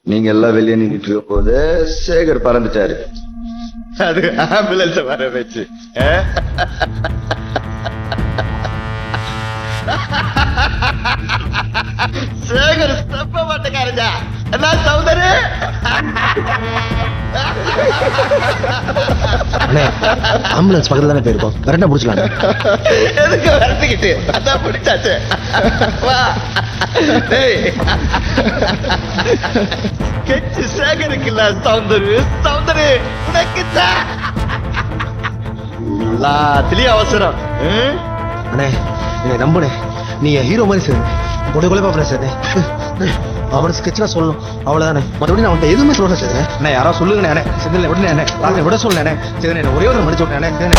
நீங்க எல்லாம் வெளியே நின்றுட்டு இருக்கும் போது சேகர் பறந்துட்டாரு. அது ஆம்புலன்ஸ் வர வச்சு சேகர் ஸ்டெப்ப மாட்டேக்காரஞ்சா என்ன சௌந்தரு ஆம்புலன்ஸ் பக்கத்துல தானே போயிருக்கோம், கரெக்டா புடிச்சலாம். எதுக்கு வரட்டுக்கிட்டு அதான் பிடிச்சாச்சு. வா டேய் கெச்சு சேகருக்குல்ல சௌந்தரு சௌந்தரு உனக்குத்தான் எல்லாத்துலயும் அவசரம். அண்ணே என்னை நம்புனே, நீ ஹீரோ மாதிரி சார் கொலை பாப்பா சார். அவனை ஸ்கெட்ச்லாம் சொல்லணும் அவ்வளவுதானே, மற்றபடி நான் அவன்கிட்ட எதுவுமே சொல்றேன் சார். நான் யாராவது சொல்லுங்கண்ணே, செந்தில் உடனே விட சொல்லணே, சரி ஒரே ஒரு மடிச்சு விட்டேன்.